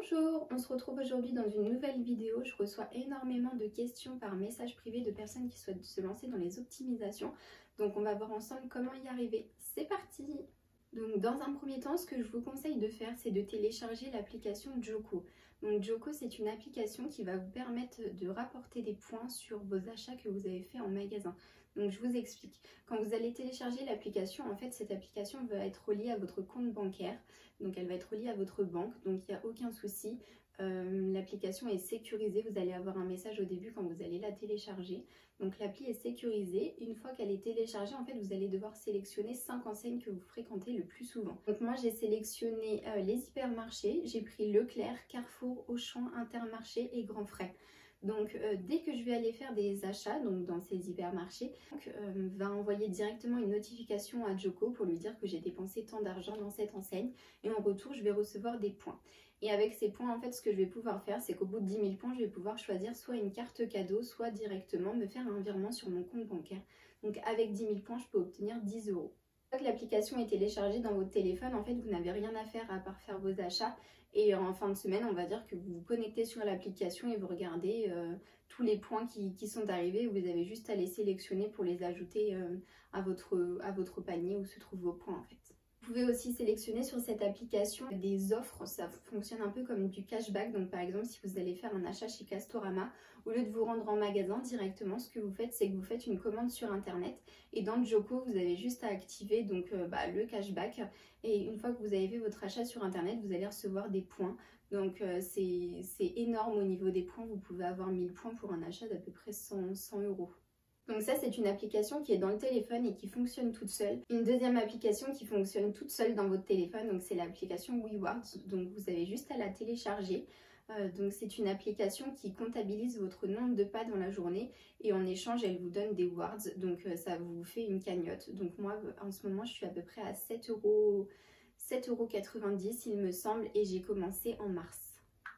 Bonjour, on se retrouve aujourd'hui dans une nouvelle vidéo. Je reçois énormément de questions par message privé de personnes qui souhaitent se lancer dans les optimisations. Donc on va voir ensemble comment y arriver. C'est parti! Donc dans un premier temps, ce que je vous conseille de faire, c'est de télécharger l'application Joko. Donc Joko, c'est une application qui va vous permettre de rapporter des points sur vos achats que vous avez fait en magasin. Donc je vous explique. Quand vous allez télécharger l'application, en fait cette application va être reliée à votre compte bancaire. Donc elle va être reliée à votre banque, donc il n'y a aucun souci. L'application est sécurisée, vous allez avoir un message au début quand vous allez la télécharger. Donc l'appli est sécurisée. Une fois qu'elle est téléchargée, en fait vous allez devoir sélectionner 5 enseignes que vous fréquentez le plus souvent. Donc moi j'ai sélectionné les hypermarchés, j'ai pris Leclerc, Carrefour, Auchan, Intermarché et Grand Frais. Donc dès que je vais aller faire des achats donc dans ces hypermarchés, va envoyer directement une notification à Joko pour lui dire que j'ai dépensé tant d'argent dans cette enseigne et en retour je vais recevoir des points. Et avec ces points, en fait, ce que je vais pouvoir faire, c'est qu'au bout de 10 000 points, je vais pouvoir choisir soit une carte cadeau, soit directement me faire un virement sur mon compte bancaire. Donc avec 10 000 points, je peux obtenir 10 €. Une fois que l'application est téléchargée dans votre téléphone, en fait, vous n'avez rien à faire à part faire vos achats. Et en fin de semaine, on va dire que vous vous connectez sur l'application et vous regardez tous les points qui sont arrivés. Vous avez juste à les sélectionner pour les ajouter à votre panier où se trouvent vos points, en fait. Vous pouvez aussi sélectionner sur cette application des offres, ça fonctionne un peu comme du cashback. Donc par exemple, si vous allez faire un achat chez Castorama, au lieu de vous rendre en magasin directement, ce que vous faites, c'est que vous faites une commande sur internet. Et dans Joko, vous avez juste à activer donc, le cashback. Et une fois que vous avez fait votre achat sur internet, vous allez recevoir des points. Donc c'est énorme au niveau des points, vous pouvez avoir 1000 points pour un achat d'à peu près 100 €. Donc ça, c'est une application qui est dans le téléphone et qui fonctionne toute seule. Une deuxième application qui fonctionne toute seule dans votre téléphone, donc c'est l'application WeWords. Donc vous avez juste à la télécharger. Donc c'est une application qui comptabilise votre nombre de pas dans la journée et en échange, elle vous donne des wards. Donc ça vous fait une cagnotte. Donc moi, en ce moment, je suis à peu près à 7,90 € il me semble et j'ai commencé en mars.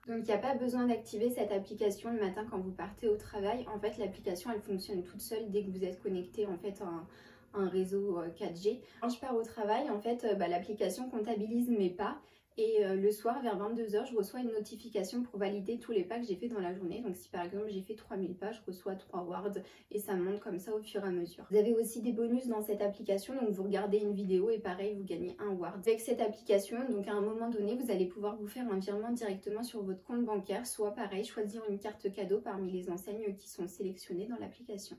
Donc il n'y a pas besoin d'activer cette application le matin quand vous partez au travail. En fait l'application elle fonctionne toute seule dès que vous êtes connecté en fait à un réseau 4G. Quand je pars au travail en fait l'application comptabilise mes pas. Et le soir vers 22 h, je reçois une notification pour valider tous les pas que j'ai fait dans la journée. Donc si par exemple j'ai fait 3000 pas, je reçois 3 wards et ça monte comme ça au fur et à mesure. Vous avez aussi des bonus dans cette application, donc vous regardez une vidéo et pareil vous gagnez un ward. Avec cette application, donc à un moment donné, vous allez pouvoir vous faire un virement directement sur votre compte bancaire, soit pareil, choisir une carte cadeau parmi les enseignes qui sont sélectionnées dans l'application.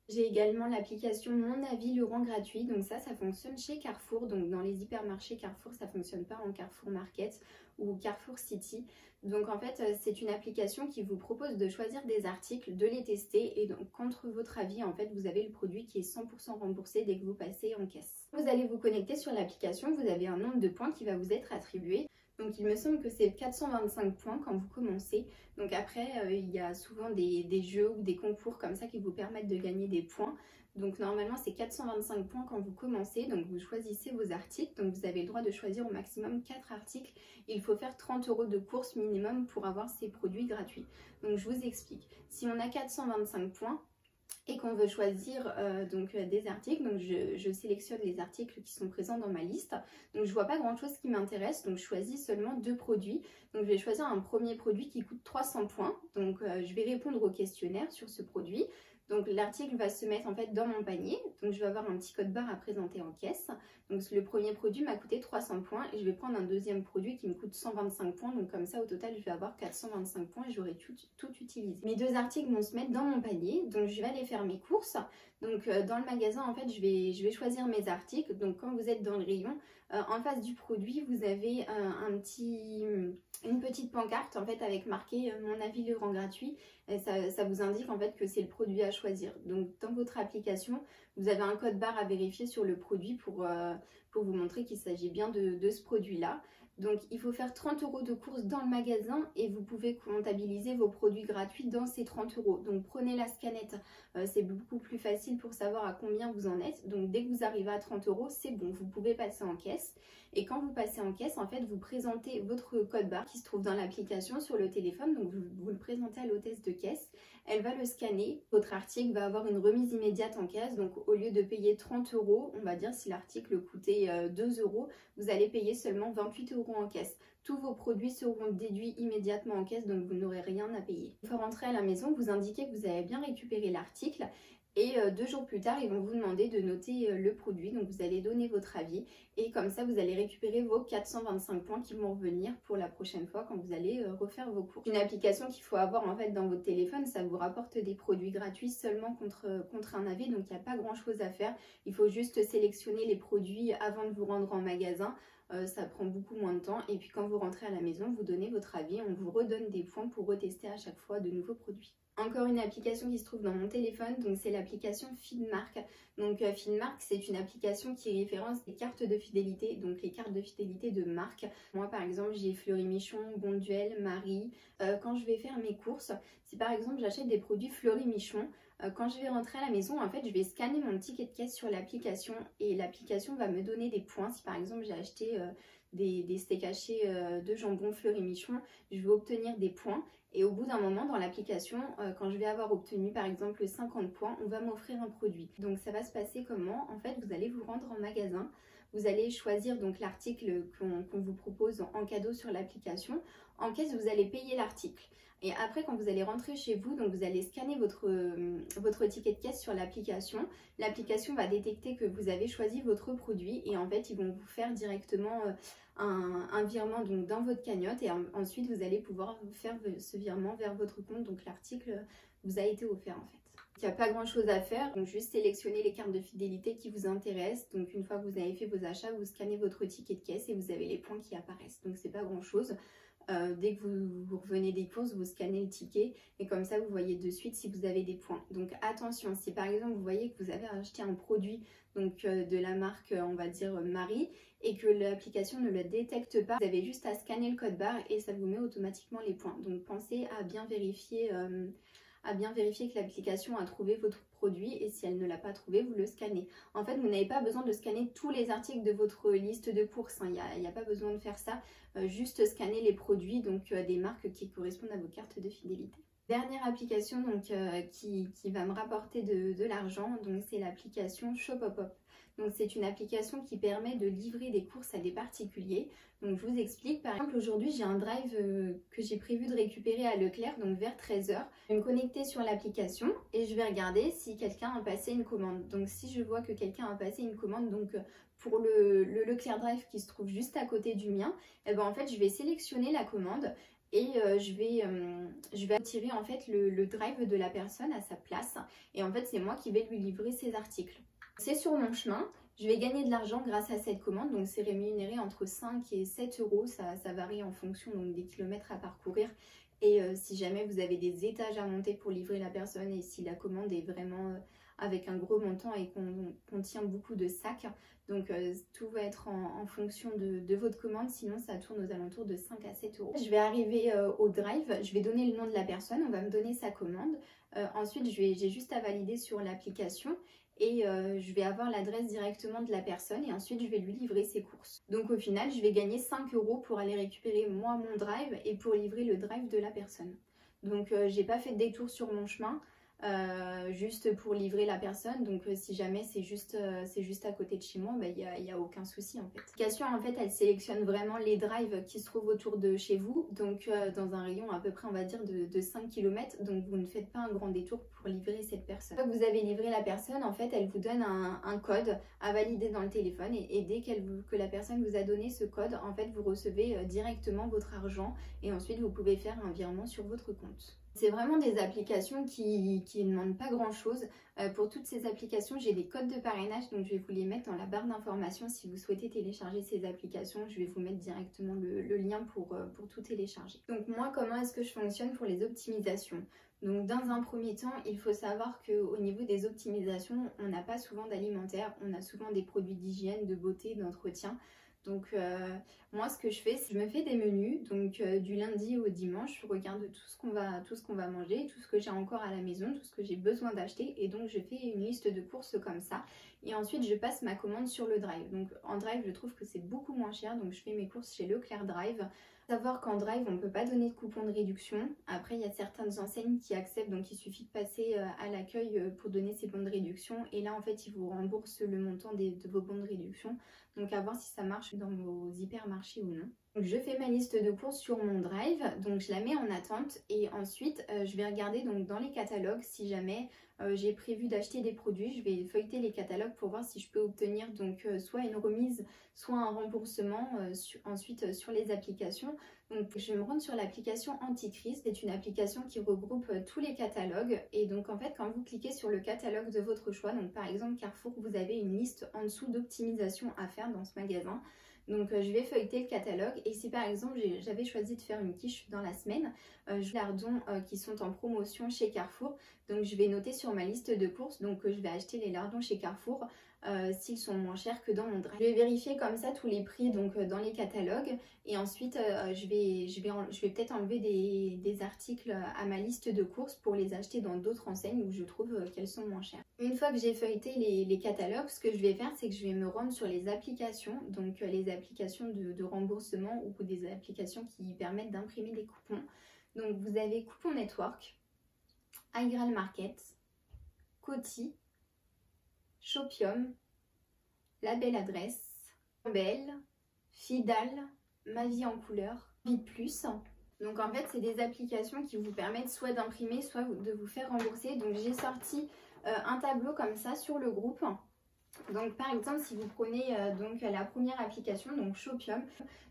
J'ai également l'application Mon Avis le rend gratuit, donc ça fonctionne chez Carrefour, donc dans les hypermarchés Carrefour, ça fonctionne pas en Carrefour Market ou Carrefour City. Donc en fait c'est une application qui vous propose de choisir des articles, de les tester et donc contre votre avis en fait vous avez le produit qui est 100% remboursé dès que vous passez en caisse. Vous allez vous connecter sur l'application, vous avez un nombre de points qui va vous être attribué. Donc il me semble que c'est 425 points quand vous commencez. Donc après, il y a souvent des jeux ou des concours comme ça qui vous permettent de gagner des points. Donc normalement, c'est 425 points quand vous commencez. Donc vous choisissez vos articles. Donc vous avez le droit de choisir au maximum 4 articles. Il faut faire 30 € de course minimum pour avoir ces produits gratuits. Donc je vous explique. Si on a 425 points, et qu'on veut choisir des articles, donc je sélectionne les articles qui sont présents dans ma liste. Donc je vois pas grand chose qui m'intéresse, donc je choisis seulement 2 produits. Donc je vais choisir un premier produit qui coûte 300 points. Donc je vais répondre au questionnaire sur ce produit. Donc l'article va se mettre en fait dans mon panier. Donc je vais avoir un petit code barre à présenter en caisse. Donc le premier produit m'a coûté 300 points et je vais prendre un deuxième produit qui me coûte 125 points. Donc comme ça au total je vais avoir 425 points et j'aurai tout utilisé. Mes 2 articles vont se mettre dans mon panier. Donc je vais aller faire mes courses. Donc dans le magasin en fait je vais choisir mes articles. Donc quand vous êtes dans le rayon, en face du produit vous avez une petite pancarte en fait avec marqué Mon Avis le rend gratuit. Et ça vous indique en fait que c'est le produit à choisir. Donc dans votre application, vous avez un code barre à vérifier sur le produit pour vous montrer qu'il s'agit bien de ce produit-là. Donc il faut faire 30 € de course dans le magasin et vous pouvez comptabiliser vos produits gratuits dans ces 30 €. Donc prenez la scanette, c'est beaucoup plus facile pour savoir à combien vous en êtes. Donc dès que vous arrivez à 30 €, c'est bon, vous pouvez passer en caisse. Et quand vous passez en caisse, en fait, vous présentez votre code barre qui se trouve dans l'application sur le téléphone. Donc vous le présentez à l'hôtesse de caisse, elle va le scanner. Votre article va avoir une remise immédiate en caisse. Donc au lieu de payer 30 €, on va dire si l'article coûtait 2 €, vous allez payer seulement 28 € en caisse. tous vos produits seront déduits immédiatement en caisse, donc vous n'aurez rien à payer. Une fois rentré à la maison, vous indiquez que vous avez bien récupéré l'article et 2 jours plus tard, ils vont vous demander de noter le produit. Donc vous allez donner votre avis et comme ça, vous allez récupérer vos 425 points qui vont revenir pour la prochaine fois quand vous allez refaire vos courses. Une application qu'il faut avoir en fait dans votre téléphone, ça vous rapporte des produits gratuits seulement contre un avis, donc il n'y a pas grand chose à faire. Il faut juste sélectionner les produits avant de vous rendre en magasin. Ça prend beaucoup moins de temps et puis quand vous rentrez à la maison, vous donnez votre avis, on vous redonne des points pour retester à chaque fois de nouveaux produits. Encore une application qui se trouve dans mon téléphone, donc c'est l'application Finmark. Donc Finmark, c'est une application qui référence les cartes de fidélité, donc les cartes de fidélité de marque. Moi par exemple j'ai Fleury Michon, Bonduelle, Marie. Quand je vais faire mes courses, si par exemple j'achète des produits Fleury Michon, quand je vais rentrer à la maison, en fait, je vais scanner mon ticket de caisse sur l'application et l'application va me donner des points. Si par exemple j'ai acheté des steaks hachés de jambon Fleury Michon, je vais obtenir des points. Et au bout d'un moment dans l'application, quand je vais avoir obtenu par exemple 50 points, on va m'offrir un produit. Donc ça va se passer comment? En fait, vous allez vous rendre en magasin. Vous allez choisir donc l'article qu'on vous propose en cadeau sur l'application. En caisse, vous allez payer l'article. Et après, quand vous allez rentrer chez vous, donc vous allez scanner votre ticket de caisse sur l'application. L'application va détecter que vous avez choisi votre produit et en fait, ils vont vous faire directement un virement donc, dans votre cagnotte et ensuite, vous allez pouvoir faire ce virement vers votre compte. Donc l'article vous a été offert en fait. Il n'y a pas grand chose à faire, donc juste sélectionner les cartes de fidélité qui vous intéressent. Donc une fois que vous avez fait vos achats, vous scannez votre ticket de caisse et vous avez les points qui apparaissent. Donc c'est pas grand chose. Dès que vous revenez des courses, vous scannez le ticket et comme ça vous voyez de suite si vous avez des points. Donc attention, si par exemple vous voyez que vous avez acheté un produit donc, de la marque on va dire Marie et que l'application ne le détecte pas, vous avez juste à scanner le code barre et ça vous met automatiquement les points. Donc pensez à bien vérifier que l'application a trouvé votre produit et si elle ne l'a pas trouvé, vous le scannez. En fait, vous n'avez pas besoin de scanner tous les articles de votre liste de courses. Il n'y a pas besoin de faire ça. Juste scanner les produits donc des marques qui correspondent à vos cartes de fidélité. Dernière application donc, qui va me rapporter de l'argent, donc c'est l'application Shopopop. Donc c'est une application qui permet de livrer des courses à des particuliers. Donc je vous explique, par exemple aujourd'hui j'ai un drive que j'ai prévu de récupérer à Leclerc, donc vers 13 h. Je vais me connecter sur l'application et je vais regarder si quelqu'un a passé une commande. Donc si je vois que quelqu'un a passé une commande, donc pour le Leclerc Drive qui se trouve juste à côté du mien, et ben en fait je vais sélectionner la commande. Et je vais attirer en fait le drive de la personne à sa place et en fait c'est moi qui vais lui livrer ses articles. C'est sur mon chemin, je vais gagner de l'argent grâce à cette commande, donc c'est rémunéré entre 5 et 7 euros, ça varie en fonction donc, des kilomètres à parcourir. Et si jamais vous avez des étages à monter pour livrer la personne et si la commande est vraiment avec un gros montant et qu'on contient beaucoup de sacs, donc tout va être en fonction de votre commande, sinon ça tourne aux alentours de 5 à 7 euros. Je vais arriver au drive, je vais donner le nom de la personne, on va me donner sa commande. Ensuite j'ai juste à valider sur l'application et je vais avoir l'adresse directement de la personne et ensuite je vais lui livrer ses courses. Donc au final je vais gagner 5 euros pour aller récupérer moi mon drive et pour livrer le drive de la personne. Donc j'ai pas fait de détour sur mon chemin. Juste pour livrer la personne, donc si jamais c'est juste à côté de chez moi, il n'y a aucun souci en fait. L'application en fait elle sélectionne vraiment les drives qui se trouvent autour de chez vous, donc dans un rayon à peu près on va dire de 5 km, donc vous ne faites pas un grand détour pour livrer cette personne. Une fois que vous avez livré la personne, en fait elle vous donne un code à valider dans le téléphone et dès que la personne vous a donné ce code, en fait vous recevez directement votre argent et ensuite vous pouvez faire un virement sur votre compte. C'est vraiment des applications qui ne demandent pas grand chose. Pour toutes ces applications, j'ai des codes de parrainage, donc je vais vous les mettre dans la barre d'informations si vous souhaitez télécharger ces applications. Je vais vous mettre directement le lien pour tout télécharger. Donc moi, comment est-ce que je fonctionne pour les optimisations ? Donc dans un premier temps, il faut savoir qu'au niveau des optimisations, on n'a pas souvent d'alimentaire, on a souvent des produits d'hygiène, de beauté, d'entretien. Donc moi ce que je fais, c'est que je me fais des menus, donc du lundi au dimanche, je regarde tout ce qu'on va manger, tout ce que j'ai encore à la maison, tout ce que j'ai besoin d'acheter et donc je fais une liste de courses comme ça et ensuite je passe ma commande sur le drive. Donc en drive je trouve que c'est beaucoup moins cher, donc je fais mes courses chez Leclerc Drive. Savoir qu'en drive on ne peut pas donner de coupon de réduction. Après il y a certaines enseignes qui acceptent, donc il suffit de passer à l'accueil pour donner ces bons de réduction et là en fait ils vous remboursent le montant de vos bons de réduction. Donc à voir si ça marche dans vos hypermarchés ou non. Donc je fais ma liste de courses sur mon drive, donc je la mets en attente et ensuite je vais regarder donc dans les catalogues si jamais j'ai prévu d'acheter des produits. Je vais feuilleter les catalogues pour voir si je peux obtenir donc soit une remise, soit un remboursement ensuite sur les applications. Donc je vais me rendre sur l'application Anticrise. C'est une application qui regroupe tous les catalogues et donc en fait quand vous cliquez sur le catalogue de votre choix, donc par exemple Carrefour, vous avez une liste en dessous d'optimisation à faire dans ce magasin. Donc je vais feuilleter le catalogue et si par exemple j'avais choisi de faire une quiche dans la semaine, je vais lardons qui sont en promotion chez Carrefour. Donc je vais noter sur ma liste de courses donc je vais acheter les lardons chez Carrefour s'ils sont moins chers que dans mon drive. Je vais vérifier comme ça tous les prix donc dans les catalogues et ensuite je vais peut-être enlever des articles à ma liste de courses pour les acheter dans d'autres enseignes où je trouve qu'elles sont moins chères. Une fois que j'ai feuilleté les catalogues, ce que je vais faire c'est que je vais me rendre sur les applications, donc les applications de remboursement ou des applications qui permettent d'imprimer des coupons. Donc vous avez Coupon Network, iGraal Market, Coty, Shopium, La Belle Adresse, Belle, Fidal, Ma Vie en Couleur, Vite Plus. Donc en fait c'est des applications qui vous permettent soit d'imprimer soit de vous faire rembourser. Donc j'ai sorti un tableau comme ça sur le groupe. Donc par exemple si vous prenez donc la première application, donc Shopium,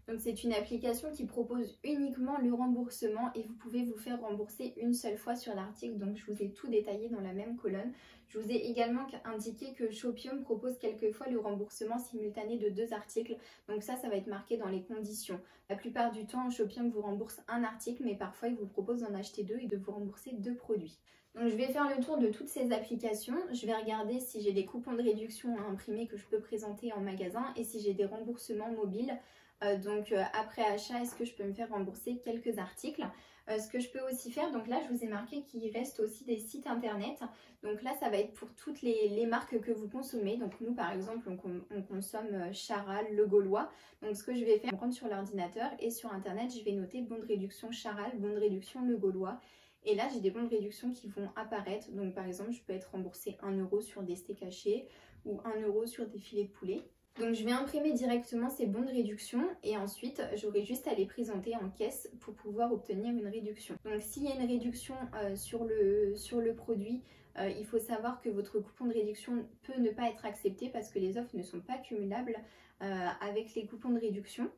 donc c'est une application qui propose uniquement le remboursement et vous pouvez vous faire rembourser une seule fois sur l'article. Donc je vous ai tout détaillé dans la même colonne. Je vous ai également indiqué que Shopium propose quelquefois le remboursement simultané de 2 articles. Donc ça va être marqué dans les conditions. La plupart du temps Shopium vous rembourse un article mais parfois il vous propose d'en acheter 2 et de vous rembourser 2 produits. Donc je vais faire le tour de toutes ces applications, je vais regarder si j'ai des coupons de réduction à imprimer que je peux présenter en magasin et si j'ai des remboursements mobiles. Après achat, est-ce que je peux me faire rembourser quelques articles. Ce que je peux aussi faire, donc là je vous ai marqué qu'il reste aussi des sites internet. Donc là ça va être pour toutes les marques que vous consommez. Donc nous par exemple on consomme Charal, Le Gaulois. Donc ce que je vais faire, je vais me rendre sur l'ordinateur et sur internet je vais noter bon de réduction Charal, bon de réduction Le Gaulois. Et là, j'ai des bons de réduction qui vont apparaître. Donc, par exemple, je peux être remboursée 1 € sur des steaks hachés ou 1 € sur des filets de poulet. Donc, je vais imprimer directement ces bons de réduction et ensuite, j'aurai juste à les présenter en caisse pour pouvoir obtenir une réduction. Donc, s'il y a une réduction sur le produit, il faut savoir que votre coupon de réduction peut ne pas être accepté parce que les offres ne sont pas cumulables avec les coupons de réduction.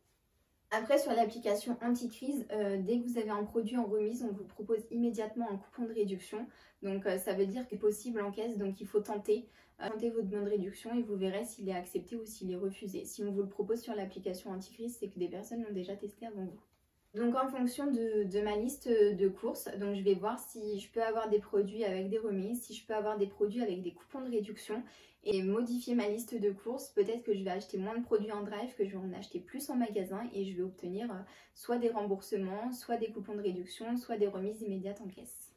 Après sur l'application Anticrise, dès que vous avez un produit en remise, on vous propose immédiatement un coupon de réduction. Donc ça veut dire qu'il est possible en caisse, donc il faut tenter votre bon de réduction et vous verrez s'il est accepté ou s'il est refusé. Si on vous le propose sur l'application Anticrise, c'est que des personnes l'ont déjà testé avant vous. Donc en fonction de ma liste de courses, donc je vais voir si je peux avoir des produits avec des remises, si je peux avoir des produits avec des coupons de réduction et modifier ma liste de courses. Peut-être que je vais acheter moins de produits en drive, que je vais en acheter plus en magasin et je vais obtenir soit des remboursements, soit des coupons de réduction, soit des remises immédiates en caisse.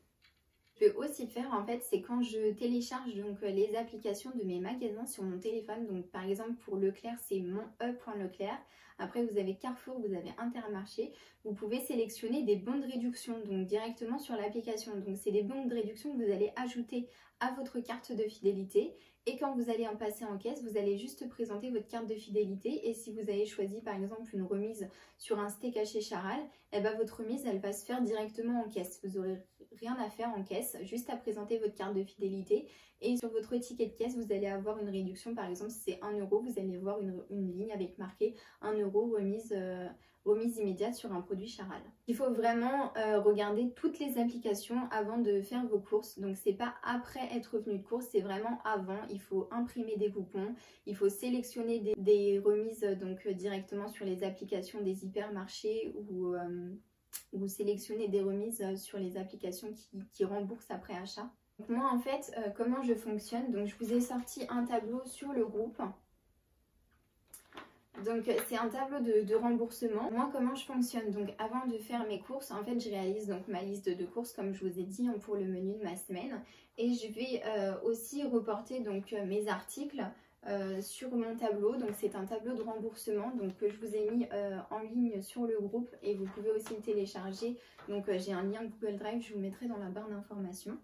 Je peux aussi faire en fait, c'est quand je télécharge donc les applications de mes magasins sur mon téléphone. Donc par exemple pour Leclerc c'est mon.leclerc. Après vous avez Carrefour, vous avez Intermarché. Vous pouvez sélectionner des bons de réduction donc directement sur l'application. Donc c'est des bons de réduction que vous allez ajouter à votre carte de fidélité. Et quand vous allez en passer en caisse, vous allez juste présenter votre carte de fidélité. Et si vous avez choisi par exemple une remise sur un steak haché Charal, eh ben, votre remise elle va se faire directement en caisse. Vous n'aurez rien à faire en caisse, juste à présenter votre carte de fidélité. Et sur votre ticket de caisse, vous allez avoir une réduction. Par exemple, si c'est 1 €, vous allez voir une ligne avec marqué 1 € remise immédiate sur un produit Charal. Il faut vraiment regarder toutes les applications avant de faire vos courses. Donc c'est pas après être revenu de course, c'est vraiment avant. Il faut imprimer des coupons, il faut sélectionner des remises donc directement sur les applications des hypermarchés ou sélectionner des remises sur les applications qui remboursent après achat. Donc moi en fait comment je fonctionne, donc je vous ai sorti un tableau sur le groupe. Donc c'est un tableau de remboursement. Moi comment je fonctionne, donc avant de faire mes courses, en fait je réalise donc ma liste de courses comme je vous ai dit pour le menu de ma semaine. Et je vais aussi reporter donc mes articles sur mon tableau. Donc c'est un tableau de remboursement donc, que je vous ai mis en ligne sur le groupe et vous pouvez aussi le télécharger. Donc j'ai un lien Google Drive, je vous mettrai dans la barre d'informations.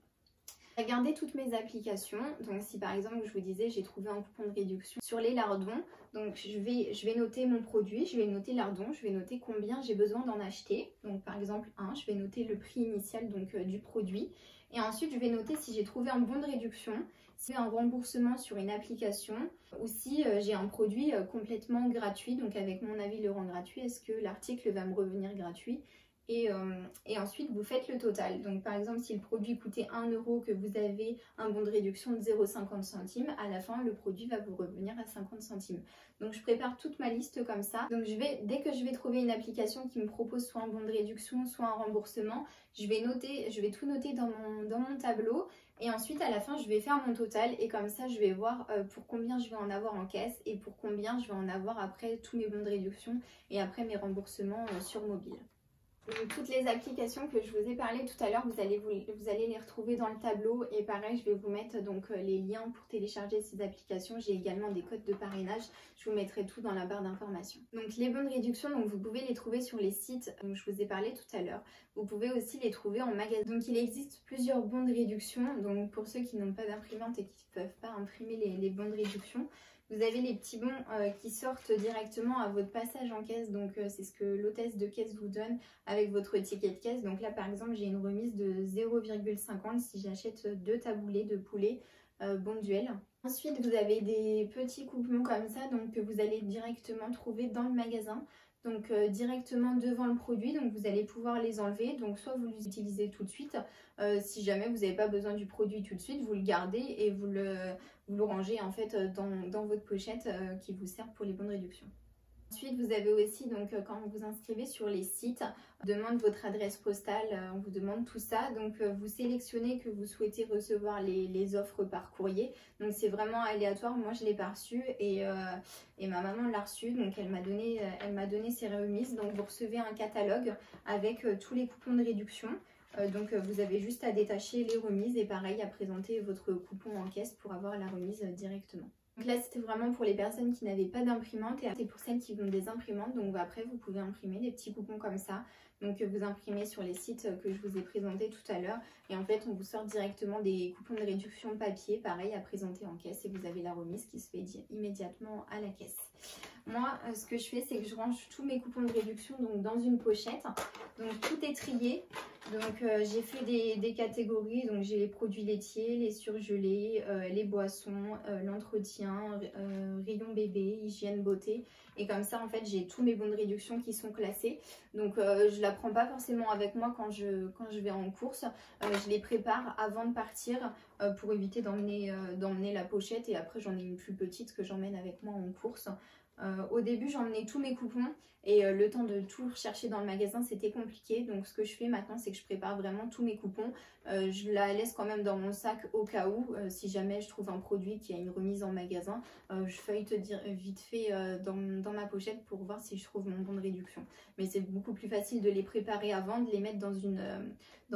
Regardez toutes mes applications. Donc si par exemple je vous disais j'ai trouvé un coupon de réduction sur les lardons, donc je vais noter mon produit, je vais noter lardon, je vais noter combien j'ai besoin d'en acheter. Donc par exemple je vais noter le prix initial donc, du produit. Et ensuite je vais noter si j'ai trouvé un bon de réduction, si j'ai un remboursement sur une application ou si j'ai un produit complètement gratuit. Donc avec mon avis le rend gratuit, est-ce que l'article va me revenir gratuit? Et ensuite vous faites le total. Donc par exemple si le produit coûtait 1 euro, que vous avez un bon de réduction de 0,50 centimes, à la fin le produit va vous revenir à 50 centimes. Donc je prépare toute ma liste comme ça. Donc dès que je vais trouver une application qui me propose soit un bon de réduction, soit un remboursement, je vais tout noter dans mon tableau. Et ensuite à la fin je vais faire mon total et comme ça je vais voir pour combien je vais en avoir en caisse et pour combien je vais en avoir après tous mes bons de réduction et après mes remboursements sur mobile. Toutes les applications que je vous ai parlé tout à l'heure, vous allez les retrouver dans le tableau et pareil je vais vous mettre donc les liens pour télécharger ces applications. J'ai également des codes de parrainage, je vous mettrai tout dans la barre d'information. Donc les bons de réduction, donc vous pouvez les trouver sur les sites dont je vous ai parlé tout à l'heure. Vous pouvez aussi les trouver en magasin. Donc il existe plusieurs bons de réduction, donc pour ceux qui n'ont pas d'imprimante et qui ne peuvent pas imprimer les bons de réduction, vous avez les petits bons qui sortent directement à votre passage en caisse, donc c'est ce que l'hôtesse de caisse vous donne avec votre ticket de caisse. Donc là par exemple j'ai une remise de 0,50 si j'achète 2 taboulés de poulet bon duel. Ensuite vous avez des petits coupons comme ça donc que vous allez directement trouver dans le magasin. Donc directement devant le produit, donc vous allez pouvoir les enlever, donc soit vous les utilisez tout de suite, si jamais vous n'avez pas besoin du produit tout de suite, vous le gardez et vous le rangez en fait dans votre pochette qui vous sert pour les bons de réduction. Ensuite, vous avez aussi, donc quand vous vous inscrivez sur les sites, on vous demande votre adresse postale, on vous demande tout ça. Donc vous sélectionnez que vous souhaitez recevoir les offres par courrier. Donc c'est vraiment aléatoire, moi je l'ai pas reçu et ma maman l'a reçu. Donc elle m'a donné ses remises. Donc vous recevez un catalogue avec tous les coupons de réduction. Donc vous avez juste à détacher les remises et pareil à présenter votre coupon en caisse pour avoir la remise directement. Donc là c'était vraiment pour les personnes qui n'avaient pas d'imprimante et pour celles qui ont des imprimantes. Donc après vous pouvez imprimer des petits coupons comme ça. Donc vous imprimez sur les sites que je vous ai présentés tout à l'heure. Et en fait on vous sort directement des coupons de réduction papier, pareil à présenter en caisse. Et vous avez la remise qui se fait immédiatement à la caisse. Moi ce que je fais c'est que je range tous mes coupons de réduction donc, dans une pochette. Donc tout est trié. Donc j'ai fait des catégories, donc j'ai les produits laitiers, les surgelés, les boissons, l'entretien, rayon bébé, hygiène beauté. Et comme ça en fait j'ai tous mes bons de réduction qui sont classés. Donc je la prends pas forcément avec moi quand je vais en course. Je les prépare avant de partir pour éviter d'emmener la pochette. Et après j'en ai une plus petite que j'emmène avec moi en course. Au début j'emmenais tous mes coupons et le temps de tout rechercher dans le magasin c'était compliqué. Donc ce que je fais maintenant c'est que je prépare vraiment tous mes coupons. Je la laisse quand même dans mon sac au cas où si jamais je trouve un produit qui a une remise en magasin. Je feuillete vite fait dans ma pochette pour voir si je trouve mon bon de réduction. Mais c'est beaucoup plus facile de les préparer avant, de les mettre dans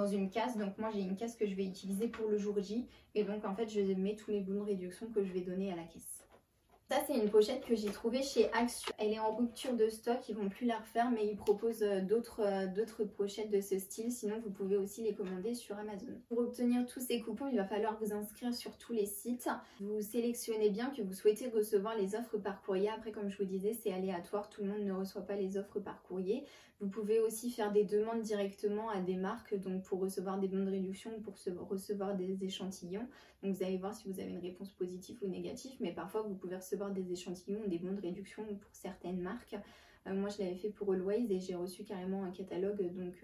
une case. Donc moi j'ai une case que je vais utiliser pour le jour J. Et donc en fait je mets tous les bons de réduction que je vais donner à la caisse. Ça c'est une pochette que j'ai trouvée chez Action. Elle est en rupture de stock, ils vont plus la refaire mais ils proposent d'autres pochettes de ce style. Sinon vous pouvez aussi les commander sur Amazon. Pour obtenir tous ces coupons, il va falloir vous inscrire sur tous les sites. Vous sélectionnez bien que vous souhaitez recevoir les offres par courrier. Après comme je vous disais c'est aléatoire, tout le monde ne reçoit pas les offres par courrier. Vous pouvez aussi faire des demandes directement à des marques donc pour recevoir des bons de réduction ou pour recevoir des échantillons. Donc vous allez voir si vous avez une réponse positive ou négative, mais parfois vous pouvez recevoir des échantillons ou des bons de réduction pour certaines marques. Moi je l'avais fait pour Always et j'ai reçu carrément un catalogue donc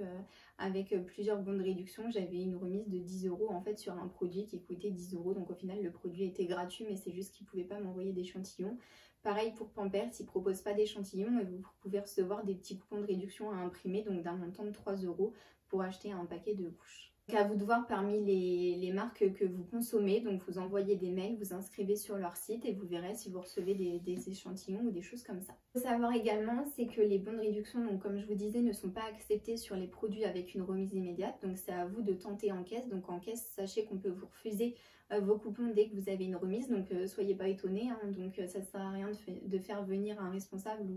avec plusieurs bons de réduction. J'avais une remise de 10 € en fait sur un produit qui coûtait 10 €. Donc au final le produit était gratuit mais c'est juste qu'ils ne pouvaient pas m'envoyer d'échantillons. Pareil pour Pampers, ils ne proposent pas d'échantillons et vous pouvez recevoir des petits coupons de réduction à imprimer donc d'un montant de 3 € pour acheter un paquet de couches. Donc à vous de voir parmi les marques que vous consommez, donc vous envoyez des mails, vous inscrivez sur leur site et vous verrez si vous recevez des échantillons ou des choses comme ça. Il faut savoir également c'est que les bons de réduction, donc comme je vous disais, ne sont pas acceptés sur les produits avec une remise immédiate, donc c'est à vous de tenter en caisse. Donc en caisse, sachez qu'on peut vous refuser vos coupons dès que vous avez une remise, donc soyez pas étonnés, hein. Donc ça ne sert à rien de faire venir un responsable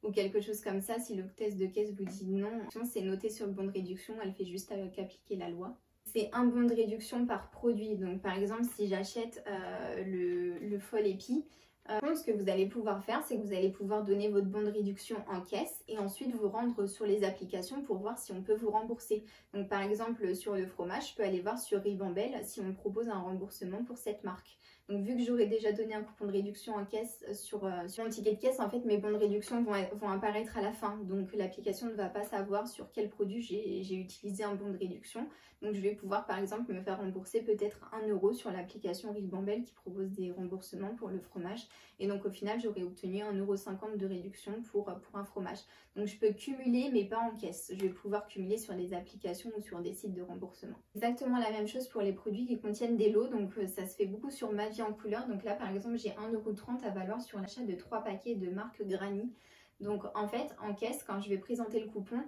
ou quelque chose comme ça. Si l'hôtesse de caisse vous dit non, c'est noté sur le bon de réduction, elle fait juste qu'appliquer la loi. C'est un bon de réduction par produit. Donc par exemple, si j'achète le Fol épi, ce que vous allez pouvoir faire, c'est que vous allez pouvoir donner votre bon de réduction en caisse et ensuite vous rendre sur les applications pour voir si on peut vous rembourser. Donc par exemple sur le fromage, je peux aller voir sur Ribambelle si on me propose un remboursement pour cette marque. Donc vu que j'aurais déjà donné un coupon de réduction en caisse sur mon ticket de caisse, en fait mes bons de réduction vont apparaître à la fin. Donc l'application ne va pas savoir sur quel produit j'ai utilisé un bon de réduction. Donc je vais pouvoir par exemple me faire rembourser peut-être 1 € sur l'application Ribambelle qui propose des remboursements pour le fromage. Et donc au final j'aurais obtenu 1,50 € de réduction pour un fromage. Donc je peux cumuler mais pas en caisse. Je vais pouvoir cumuler sur les applications ou sur des sites de remboursement. Exactement la même chose pour les produits qui contiennent des lots. Donc ça se fait beaucoup sur Ma Vie en couleur. Donc là par exemple j'ai 1,30 € à valoir sur l'achat de 3 paquets de marque Granny. Donc en fait en caisse quand je vais présenter le coupon,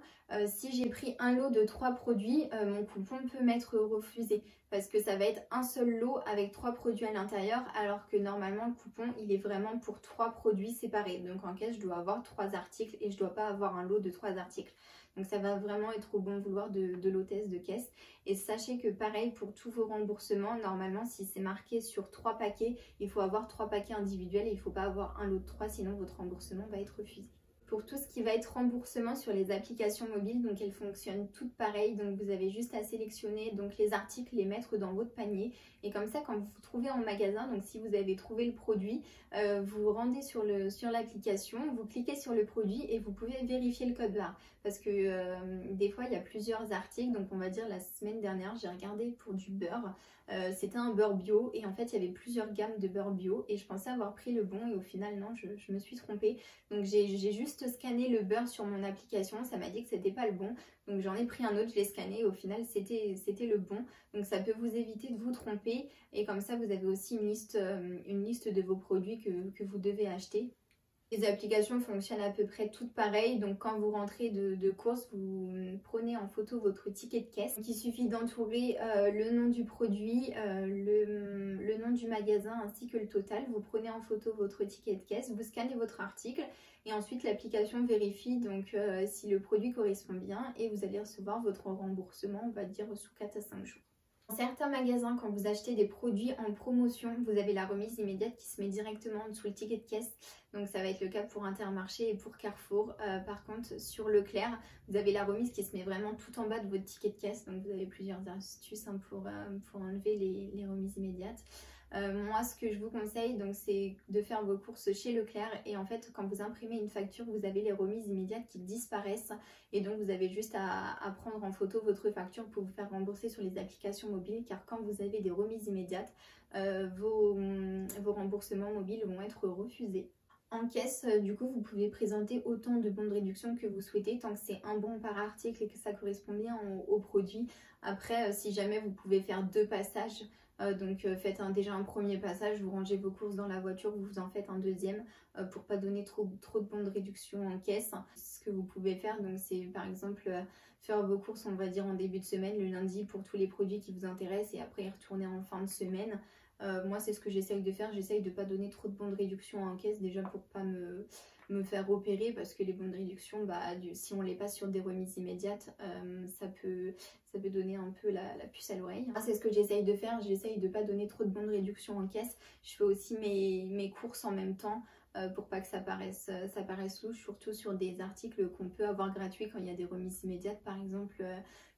si j'ai pris un lot de 3 produits, mon coupon peut m'être refusé parce que ça va être un seul lot avec 3 produits à l'intérieur alors que normalement le coupon il est vraiment pour 3 produits séparés. Donc en caisse je dois avoir 3 articles et je ne dois pas avoir un lot de 3 articles. Donc ça va vraiment être au bon vouloir de l'hôtesse de caisse. Et sachez que pareil pour tous vos remboursements, normalement si c'est marqué sur 3 paquets, il faut avoir 3 paquets individuels et il ne faut pas avoir un lot de 3 sinon votre remboursement va être refusé. Pour tout ce qui va être remboursement sur les applications mobiles, donc elles fonctionnent toutes pareilles, donc vous avez juste à sélectionner donc les articles, les mettre dans votre panier et comme ça quand vous vous trouvez en magasin, donc si vous avez trouvé le produit, vous vous rendez sur l'application, vous cliquez sur le produit et vous pouvez vérifier le code barre parce que des fois il y a plusieurs articles, donc on va dire la semaine dernière j'ai regardé pour du beurre. C'était un beurre bio et en fait il y avait plusieurs gammes de beurre bio et je pensais avoir pris le bon et au final non, je me suis trompée. Donc j'ai juste scanné le beurre sur mon application, ça m'a dit que c'était pas le bon. Donc j'en ai pris un autre, je l'ai scanné et au final c'était le bon. Donc ça peut vous éviter de vous tromper et comme ça vous avez aussi une liste de vos produits que vous devez acheter. Les applications fonctionnent à peu près toutes pareilles, donc quand vous rentrez de course, vous prenez en photo votre ticket de caisse. Donc il suffit d'entourer le nom du produit, le nom du magasin ainsi que le total. Vous prenez en photo votre ticket de caisse, vous scannez votre article et ensuite l'application vérifie donc si le produit correspond bien et vous allez recevoir votre remboursement, on va dire sous 4 à 5 jours. Dans certains magasins, quand vous achetez des produits en promotion, vous avez la remise immédiate qui se met directement sous le ticket de caisse. Donc ça va être le cas pour Intermarché et pour Carrefour. Par contre, sur Leclerc, vous avez la remise qui se met vraiment tout en bas de votre ticket de caisse. Donc vous avez plusieurs astuces pour enlever les remises immédiates. Moi ce que je vous conseille c'est de faire vos courses chez Leclerc et en fait quand vous imprimez une facture vous avez les remises immédiates qui disparaissent et donc vous avez juste à prendre en photo votre facture pour vous faire rembourser sur les applications mobiles car quand vous avez des remises immédiates vos remboursements mobiles vont être refusés. En caisse, du coup, vous pouvez présenter autant de bons de réduction que vous souhaitez tant que c'est un bon par article et que ça correspond bien au produit. Après, si jamais vous pouvez faire 2 passages, faites déjà un premier passage, vous rangez vos courses dans la voiture, vous en faites un deuxième pour pas donner trop de bons de réduction en caisse. Ce que vous pouvez faire, c'est par exemple faire vos courses, on va dire en début de semaine, le lundi pour tous les produits qui vous intéressent et après y retourner en fin de semaine. Moi c'est ce que j'essaye de faire, j'essaye de pas donner trop de bons de réduction en caisse déjà pour pas me faire repérer parce que les bons de réduction, si on les passe sur des remises immédiates, ça peut donner un peu la puce à l'oreille. C'est ce que j'essaye de faire, j'essaye de pas donner trop de bons de réduction en caisse. Je fais aussi mes courses en même temps pour pas que ça paraisse louche, surtout sur des articles qu'on peut avoir gratuits quand il y a des remises immédiates, par exemple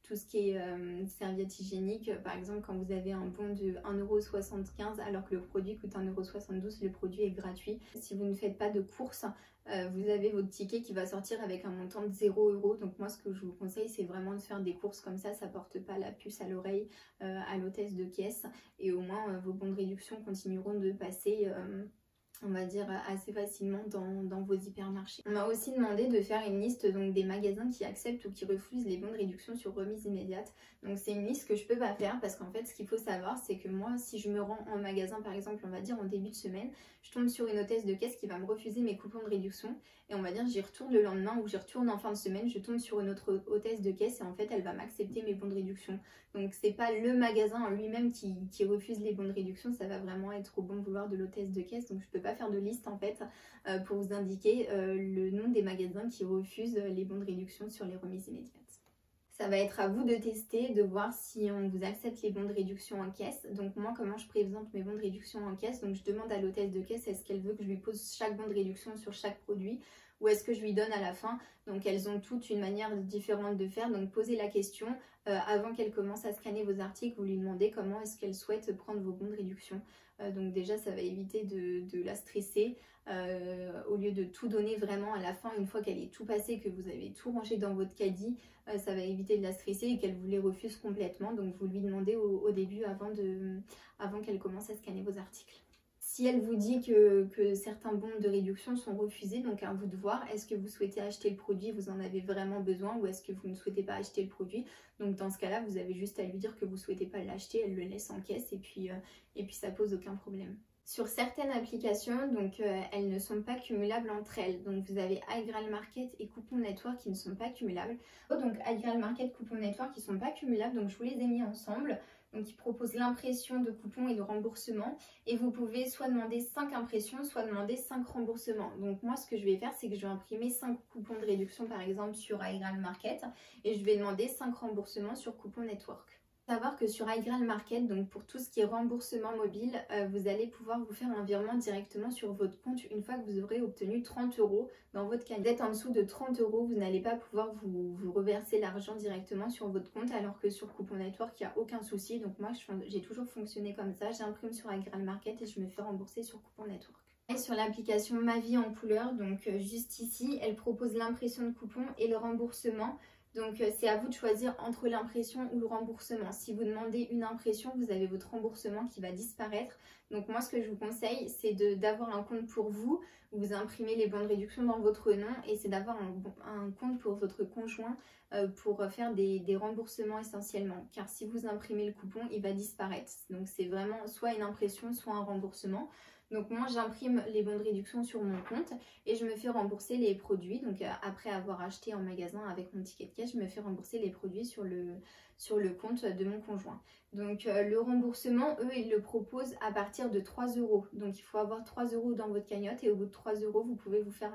tout ce qui est serviette hygiénique, par exemple quand vous avez un bon de 1,75 € alors que le produit coûte 1,72 €, le produit est gratuit. Si vous ne faites pas de courses, vous avez votre ticket qui va sortir avec un montant de 0 €. Donc moi ce que je vous conseille c'est vraiment de faire des courses comme ça porte pas la puce à l'oreille à l'hôtesse de caisse et au moins vos bons de réduction continueront de passer on va dire assez facilement dans vos hypermarchés. On m'a aussi demandé de faire une liste des magasins qui acceptent ou qui refusent les bons de réduction sur remise immédiate. Donc c'est une liste que je peux pas faire parce qu'en fait ce qu'il faut savoir c'est que moi si je me rends en magasin par exemple on va dire en début de semaine, je tombe sur une hôtesse de caisse qui va me refuser mes coupons de réduction et on va dire j'y retourne le lendemain ou j'y retourne en fin de semaine, je tombe sur une autre hôtesse de caisse et en fait elle va m'accepter mes bons de réduction. Donc c'est pas le magasin en lui-même qui refuse les bons de réduction, ça va vraiment être au bon vouloir de l'hôtesse de caisse. Donc je peux pas faire de liste en fait pour vous indiquer le nom des magasins qui refusent les bons de réduction sur les remises immédiates. Ça va être à vous de tester, de voir si on vous accepte les bons de réduction en caisse. Donc moi, comment je présente mes bons de réduction en caisse? Donc je demande à l'hôtesse de caisse, est-ce qu'elle veut que je lui pose chaque bon de réduction sur chaque produit ou est-ce que je lui donne à la fin? Donc elles ont toutes une manière différente de faire. Donc posez la question avant qu'elle commence à scanner vos articles. Vous lui demandez comment est-ce qu'elle souhaite prendre vos bons de réduction. Donc déjà, ça va éviter de la stresser. Au lieu de tout donner vraiment à la fin, une fois qu'elle est tout passée, que vous avez tout rangé dans votre caddie, ça va éviter de la stresser et qu'elle vous les refuse complètement. Donc vous lui demandez au début avant qu'elle commence à scanner vos articles. Si elle vous dit que certains bons de réduction sont refusés, donc à vous de voir, est-ce que vous souhaitez acheter le produit, vous en avez vraiment besoin ou est-ce que vous ne souhaitez pas acheter le produit? Donc dans ce cas-là, vous avez juste à lui dire que vous ne souhaitez pas l'acheter, elle le laisse en caisse et puis ça pose aucun problème. Sur certaines applications, donc elles ne sont pas cumulables entre elles. Donc vous avez iGrail Market et Coupon Network qui ne sont pas cumulables. Donc iGrail Market, Coupon Network qui ne sont pas cumulables, donc je vous les ai mis ensemble. Donc ils proposent l'impression de coupons et de remboursement. Et vous pouvez soit demander 5 impressions, soit demander 5 remboursements. Donc moi ce que je vais faire, c'est que je vais imprimer 5 coupons de réduction par exemple sur iGrail Market. Et je vais demander 5 remboursements sur Coupon Network. Savoir que sur iGrail Market, donc pour tout ce qui est remboursement mobile, vous allez pouvoir vous faire un virement directement sur votre compte une fois que vous aurez obtenu 30 € dans votre cagnotte. Vous êtes en dessous de 30 €, vous n'allez pas pouvoir vous reverser l'argent directement sur votre compte, alors que sur Coupon Network, il n'y a aucun souci. Donc moi, j'ai toujours fonctionné comme ça, j'imprime sur iGrail Market et je me fais rembourser sur Coupon Network. Et sur l'application Ma Vie en couleur, donc juste ici, elle propose l'impression de coupons et le remboursement. Donc c'est à vous de choisir entre l'impression ou le remboursement. Si vous demandez une impression, vous avez votre remboursement qui va disparaître. Donc moi ce que je vous conseille, c'est d'avoir un compte pour vous, où vous imprimez les bons de réduction dans votre nom, et c'est d'avoir un compte pour votre conjoint pour faire des remboursements essentiellement. Car si vous imprimez le coupon, il va disparaître. Donc c'est vraiment soit une impression, soit un remboursement. Donc moi j'imprime les bons de réduction sur mon compte et je me fais rembourser les produits. Donc après avoir acheté en magasin avec mon ticket de caisse, je me fais rembourser les produits sur le compte de mon conjoint. Donc le remboursement, eux, ils le proposent à partir de 3 €. Donc il faut avoir 3 € dans votre cagnotte et au bout de 3 €, vous pouvez vous faire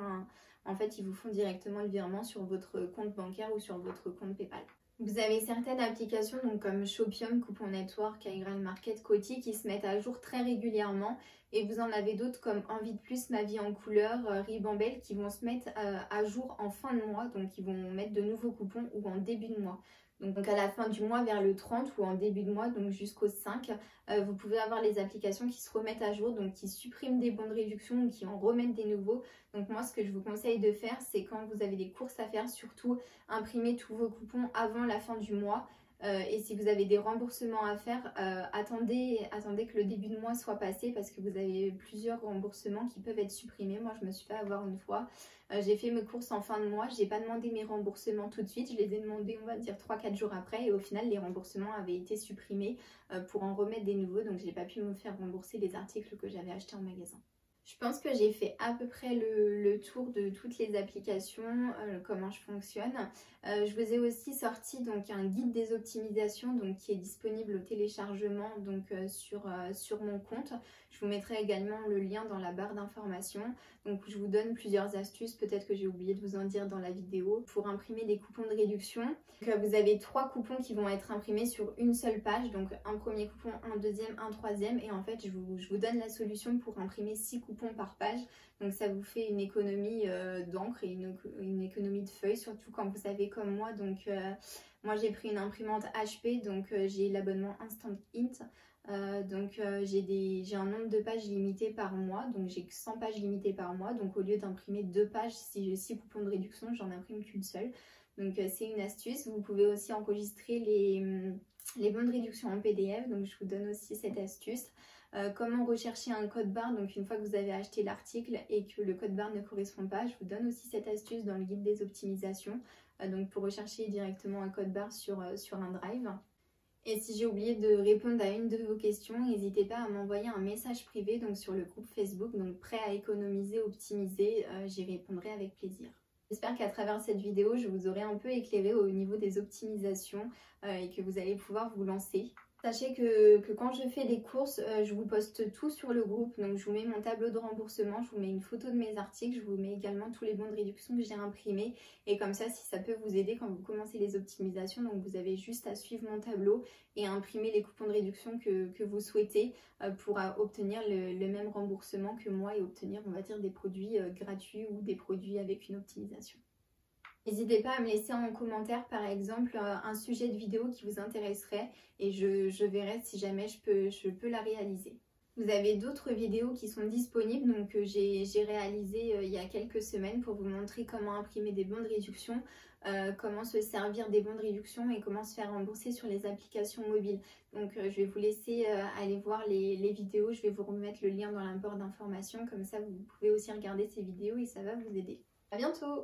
En fait, ils vous font directement le virement sur votre compte bancaire ou sur votre compte PayPal. Vous avez certaines applications donc comme Shopium, Coupon Network, iGrail Market, Coty qui se mettent à jour très régulièrement et vous en avez d'autres comme Envie de plus, Ma Vie en couleur, Ribambelle qui vont se mettre à jour en fin de mois, donc ils vont mettre de nouveaux coupons ou en début de mois. Donc à la fin du mois vers le 30 ou en début de mois, donc jusqu'au 5, vous pouvez avoir les applications qui se remettent à jour, donc qui suppriment des bons de réduction ou qui en remettent des nouveaux. Donc moi ce que je vous conseille de faire, c'est quand vous avez des courses à faire, surtout imprimer tous vos coupons avant la fin du mois. Et si vous avez des remboursements à faire, attendez que le début de mois soit passé parce que vous avez plusieurs remboursements qui peuvent être supprimés. Moi je me suis fait avoir une fois, j'ai fait mes courses en fin de mois, j'ai pas demandé mes remboursements tout de suite, je les ai demandés on va dire 3-4 jours après et au final les remboursements avaient été supprimés pour en remettre des nouveaux, donc j'ai pas pu me faire rembourser les articles que j'avais achetés en magasin. Je pense que j'ai fait à peu près le tour de toutes les applications, comment je fonctionne. Je vous ai aussi sorti donc un guide des optimisations donc, qui est disponible au téléchargement donc, sur mon compte. Je vous mettrai également le lien dans la barre d'informations. Donc je vous donne plusieurs astuces, peut-être que j'ai oublié de vous en dire dans la vidéo, pour imprimer des coupons de réduction. Donc, vous avez 3 coupons qui vont être imprimés sur une seule page, donc un premier coupon, un deuxième, un troisième, et en fait je vous donne la solution pour imprimer 6 coupons par page. Donc ça vous fait une économie d'encre et une économie de feuilles, surtout quand vous savez comme moi. Donc moi j'ai pris une imprimante HP, donc j'ai l'abonnement Instant Int. J'ai un nombre de pages limité par mois, donc j'ai 100 pages limitées par mois, donc au lieu d'imprimer 2 pages, si j'ai 6 coupons de réduction, j'en imprime qu'une seule. Donc c'est une astuce. Vous pouvez aussi enregistrer les bons de réduction en PDF, donc je vous donne aussi cette astuce. Comment rechercher un code barre, donc une fois que vous avez acheté l'article et que le code barre ne correspond pas, je vous donne aussi cette astuce dans le guide des optimisations, donc pour rechercher directement un code barre sur un drive. Et si j'ai oublié de répondre à une de vos questions, n'hésitez pas à m'envoyer un message privé donc sur le groupe Facebook, donc prêt à économiser, optimiser, j'y répondrai avec plaisir. J'espère qu'à travers cette vidéo, je vous aurai un peu éclairé au niveau des optimisations et que vous allez pouvoir vous lancer. Sachez que quand je fais des courses, je vous poste tout sur le groupe. Donc je vous mets mon tableau de remboursement, je vous mets une photo de mes articles, je vous mets également tous les bons de réduction que j'ai imprimés. Et comme ça, si ça peut vous aider quand vous commencez les optimisations, donc vous avez juste à suivre mon tableau et à imprimer les coupons de réduction que vous souhaitez pour obtenir le même remboursement que moi et obtenir, on va dire, des produits gratuits ou des produits avec une optimisation. N'hésitez pas à me laisser en commentaire par exemple un sujet de vidéo qui vous intéresserait et je verrai si jamais je peux la réaliser. Vous avez d'autres vidéos qui sont disponibles, donc j'ai réalisé il y a quelques semaines pour vous montrer comment imprimer des bons de réduction, comment se servir des bons de réduction et comment se faire rembourser sur les applications mobiles. Donc je vais vous laisser aller voir les vidéos, je vais vous remettre le lien dans la barre d'informations, comme ça vous pouvez aussi regarder ces vidéos et ça va vous aider. À bientôt!